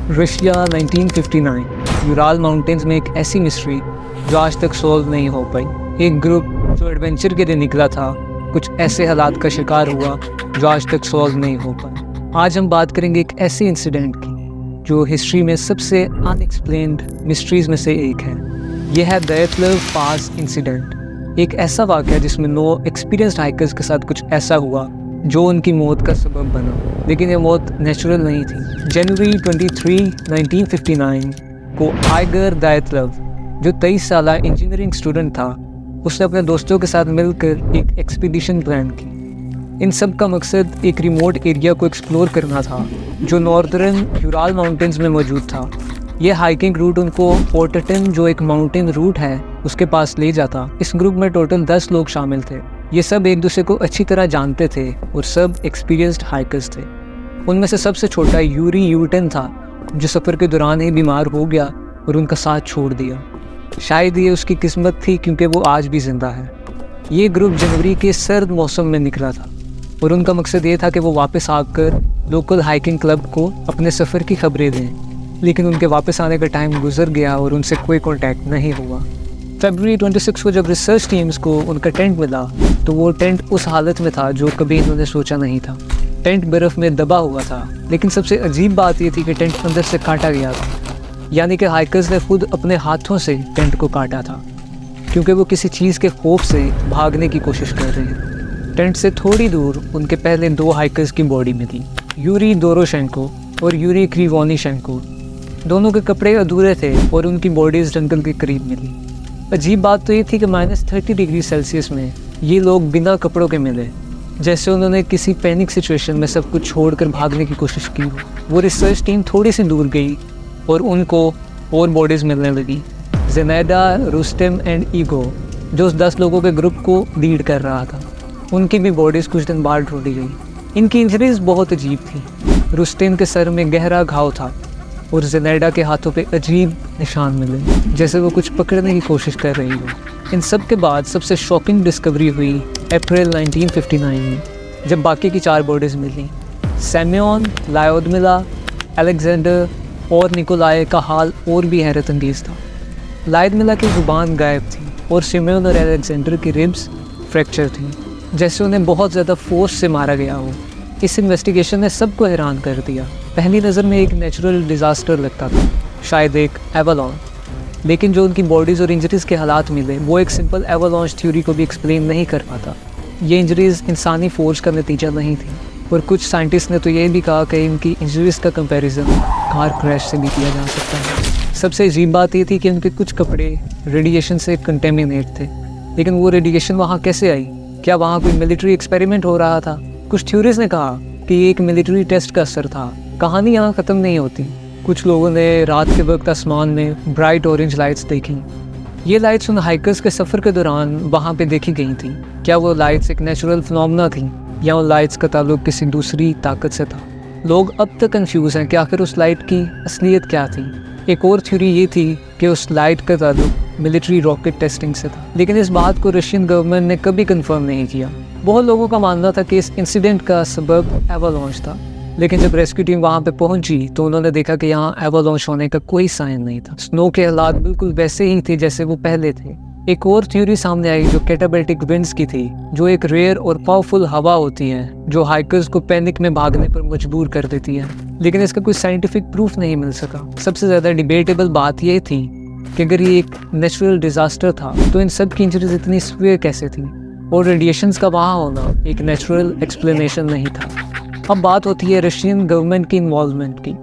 Russia 1959 Ural mountains में एक ऐसी मिस्ट्री जो आज तक सॉल्व नहीं हो पाई। एक ग्रुप जो एडवेंचर के लिए निकला था कुछ ऐसे हालात का शिकार हुआ जो आज तक सॉल्व नहीं हो पाए। आज हम बात करेंगे एक ऐसे इंसिडेंट की जो हिस्ट्री में सबसे अनएक्सप्लेन्ड मिस्ट्रीज़ में से एक है। यह है दयातलव पास इंसिडेंट, एक ऐसा वाक़या जिसमें 9 एक्सपीरियंस्ड हाइकर्स के साथ कुछ ऐसा हुआ जो उनकी मौत का सबब बना, लेकिन ये मौत नेचुरल नहीं थी। जनवरी 23, 1959 को आइगर दयातलव, जो 23 साल इंजीनियरिंग स्टूडेंट था, उसने अपने दोस्तों के साथ मिलकर एक एक्सपीडिशन प्लान की। इन सब का मकसद एक रिमोट एरिया को एक्सप्लोर करना था जो नॉर्दर्न यूराल माउंटेन्स में मौजूद था। यह हाइकिंग रूट उनको पोर्टटन, जो एक माउंटेन रूट है, उसके पास ले जाता। इस ग्रुप में टोटल 10 लोग शामिल थे। ये सब एक दूसरे को अच्छी तरह जानते थे और सब एक्सपीरियंस्ड हाइकर्स थे। उनमें से सबसे छोटा यूरी यूटन था, जो सफ़र के दौरान ही बीमार हो गया और उनका साथ छोड़ दिया। शायद ये उसकी किस्मत थी क्योंकि वो आज भी ज़िंदा है। ये ग्रुप जनवरी के सर्द मौसम में निकला था और उनका मकसद ये था कि वो वापस आकर लोकल हाइकिंग क्लब को अपने सफ़र की खबरें दें, लेकिन उनके वापस आने का टाइम गुजर गया और उनसे कोई कॉन्टैक्ट नहीं हुआ। फरवरी 26 को जब रिसर्च टीम्स को उनका टेंट मिला तो वो टेंट उस हालत में था जो कभी इन्होंने सोचा नहीं था। टेंट बर्फ़ में दबा हुआ था, लेकिन सबसे अजीब बात ये थी कि टेंट अंदर से काटा गया था, यानी कि हाइकर्स ने खुद अपने हाथों से टेंट को काटा था, क्योंकि वो किसी चीज़ के खौफ से भागने की कोशिश कर रहे हैं। टेंट से थोड़ी दूर उनके पहले 2 हाइकर्स की बॉडी मिली, यूरी दोरोशेंको और यूरी क्रिवोनिशेंको। दोनों के कपड़े अधूरे थे और उनकी बॉडीज़ जंगल के करीब मिली। अजीब बात तो ये थी कि -30 डिग्री सेल्सियस में ये लोग बिना कपड़ों के मिले, जैसे उन्होंने किसी पैनिक सिचुएशन में सब कुछ छोड़कर भागने की कोशिश की हो। वो रिसर्च टीम थोड़ी सी दूर गई और उनको और बॉडीज़ मिलने लगी। ज़ेनेडा, रुस्टेम एंड ईगो, जो उस 10 लोगों के ग्रुप को लीड कर रहा था, उनकी भी बॉडीज़ कुछ दिन बाद ढूंढी गई। इनकी इंजरीज बहुत अजीब थी। रुस्टेम के सर में गहरा घाव था और ज़ेनेडा के हाथों पे अजीब निशान मिले, जैसे वो कुछ पकड़ने की कोशिश कर रही हो। इन सब के बाद सबसे शॉकिंग डिस्कवरी हुई अप्रैल 1959 में, जब बाकी की 4 बॉडीज़ मिली। सैम्योन, लायोदमिला, अलेक्जेंडर और निकोलाय का हाल और भी हैरत अंगेज़ था। लायोदमिला की ज़ुबान गायब थी और सिम्योन और अलेक्जेंडर की रिब्स फ्रैक्चर थी, जैसे उन्हें बहुत ज़्यादा फोर्स से मारा गया हो। इस इन्वेस्टिगेशन ने सबको हैरान कर दिया। पहली नज़र में एक नेचुरल डिज़ास्टर लगता था, शायद एक एवलॉन, लेकिन जो उनकी बॉडीज़ और इंजरीज़ के हालात मिले वो एक सिंपल एवलॉन्च थ्योरी को भी एक्सप्लेन नहीं कर पाता। ये इंजरीज़ इंसानी फोर्स का नतीजा नहीं थी, और कुछ साइंटिस्ट ने तो ये भी कहा कि इनकी इंजरीज़ का कंपैरिजन कार क्रैश से भी किया जा सकता है। सबसे अजीब बात ये थी कि उनके कुछ कपड़े रेडिएशन से कंटेमिनेट थे, लेकिन वो रेडिएशन वहाँ कैसे आई? क्या वहाँ कोई मिलिट्री एक्सपेरिमेंट हो रहा था? कुछ थ्योरीज ने कहा कि ये एक मिलिट्री टेस्ट का असर था। कहानी यहाँ ख़त्म नहीं होती। कुछ लोगों ने रात के वक्त आसमान में ब्राइट ऑरेंज लाइट्स देखी। ये लाइट्स उन हाइकर्स के सफ़र के दौरान वहाँ पे देखी गई थी। क्या वो लाइट्स एक नेचुरल फिनोमेना थी या उन लाइट्स का ताल्लुक किसी दूसरी ताकत से था? लोग अब तक कंफ्यूज हैं कि आखिर उस लाइट की असलियत क्या थी। एक और थ्योरी ये थी कि उस लाइट का ताल्लुक मिलिट्री रॉकेट टेस्टिंग से था, लेकिन इस बात को रशियन गवर्नमेंट ने कभी कंफर्म नहीं किया। बहुत लोगों का मानना था कि इस इंसिडेंट का सबब एवलॉन्च था, लेकिन जब रेस्क्यू टीम वहाँ पे पहुंची तो उन्होंने देखा कि यहाँ एवलॉन्च होने का कोई साइन नहीं था। स्नो के हालात बिल्कुल वैसे ही थे जैसे वो पहले थे। एक और थ्योरी सामने आई जो कैटाबैल्टिक विंड्स की थी, जो एक रेयर और पावरफुल हवा होती है जो हाइकर्स को पैनिक में भागने पर मजबूर कर देती है, लेकिन इसका कोई साइंटिफिक प्रूफ नहीं मिल सका। सबसे ज़्यादा डिबेटेबल बात ये थी कि अगर ये एक नेचुरल डिज़ास्टर था तो इन सब की इंजरीज इतनी सीवियर कैसे थी, और रेडिएशंस का वहाँ होना एक नेचुरल एक्सप्लेनेशन नहीं था। अब बात होती है रशियन गवर्नमेंट की इन्वॉल्वमेंट की।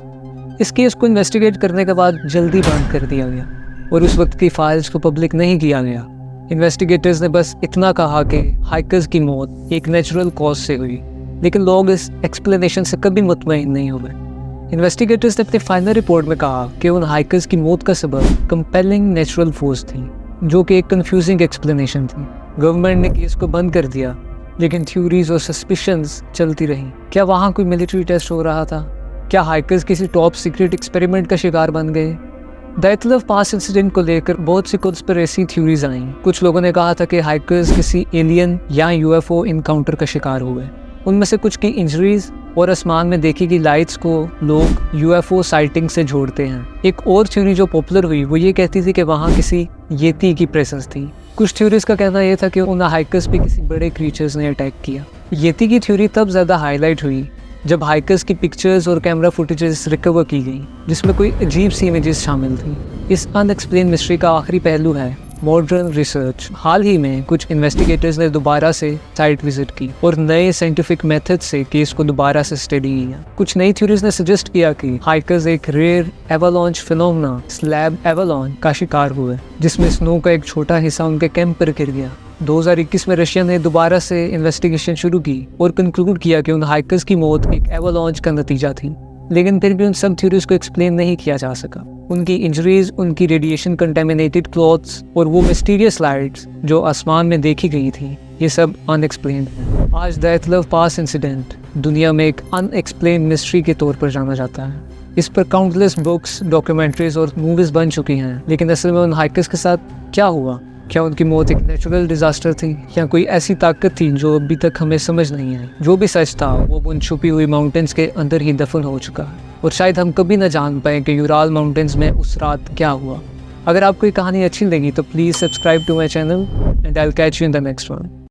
इस केस को इन्वेस्टिगेट करने के बाद जल्दी बंद कर दिया गया और उस वक्त की फाइल्स को पब्लिक नहीं किया गया। इन्वेस्टिगेटर्स ने बस इतना कहा कि हाइकर्स की मौत एक नेचुरल कॉज से हुई, लेकिन लोग इस एक्सप्लेनेशन से कभी मुतमईन नहीं हुए। इन्वेस्टिगेटर्स ने अपनी फाइनल रिपोर्ट में कहा कि उन हाइकर्स की मौत का सबब कंपेलिंग नेचुरल फोर्स थी, जो कि एक कंफ्यूजिंग एक्सप्लेनेशन थी। गवर्नमेंट ने केस को बंद कर दिया, लेकिन थ्योरीज और सस्पिशंस चलती रहीं। क्या वहाँ कोई मिलिट्री टेस्ट हो रहा था? क्या हाइकर्स किसी टॉप सीक्रेट एक्सपेरिमेंट का शिकार बन गए? दयातलव पास इंसिडेंट को लेकर बहुत सी कॉन्स्पिरेसी थ्योरीज आईं। कुछ लोगों ने कहा था कि हाइकर्स किसी एलियन या यूएफओ इनकाउंटर का शिकार हुए। उनमें से कुछ की इंजरीज और आसमान में देखी गई लाइट्स को लोग यूएफओ साइटिंग से जोड़ते हैं। एक और थ्योरी जो पॉपुलर हुई वो ये कहती थी कि वहाँ किसी येती की प्रेजेंस थी। कुछ थ्योरीज का कहना यह था कि उन हाइकर्स पे किसी बड़े क्रीचर्स ने अटैक किया। येती की थ्योरी तब ज़्यादा हाईलाइट हुई जब हाइकर्स की पिक्चर्स और कैमरा फुटेजेस रिकवर की गई जिसमें कोई अजीब सी इमेजेस शामिल थी। इस अनएक्सप्लेन मिस्ट्री का आखिरी पहलू है मॉडर्न रिसर्च। हाल ही में कुछ इन्वेस्टिगेटर्स ने दोबारा से साइट विजिट की और नए साइंटिफिक मेथड से केस को दोबारा से स्टडी किया। कुछ नई थ्योरीज ने सजेस्ट किया कि हाइकर्स एक रेयर एवालांच फिनोमेना स्लैब एवालांच का शिकार हुए जिसमें स्नो का एक छोटा हिस्सा उनके कैंप पर गिर गया। 2021 में रशिया ने दोबारा से इन्वेस्टिगेशन शुरू की और कंक्लूड किया कि उन हाइकर्स की मौत एक एवालांच का नतीजा थी। लेकिन फिर भी उन सब थ्योरीज को एक्सप्लेन नहीं किया जा सका। उनकी इंजरीज, उनकी रेडिएशन कंटेमिनेटेड क्लॉथ्स और वो मिस्टीरियस लाइट्स जो आसमान में देखी गई थी, ये सब अनएक्सप्लेन्ड है। आज द एथलव पास इंसिडेंट दुनिया में एक अनएक्सप्लेन्ड मिस्ट्री के तौर पर जाना जाता है। इस पर काउंटलेस बुक्स, डॉक्यूमेंट्रीज और मूवीज बन चुकी हैं, लेकिन असल में उन हाइकर्स के साथ क्या हुआ? क्या उनकी मौत एक नेचुरल डिजास्टर थी या कोई ऐसी ताकत थी जो अभी तक हमें समझ नहीं आई? जो भी सच था वो उन छुपी हुई माउंटेन्स के अंदर ही दफन हो चुका है और शायद हम कभी न जान पाए कि यूराल माउंटेन्स में उस रात क्या हुआ। अगर आपको ये कहानी अच्छी लगी तो please subscribe to my channel and I will catch you in the next one.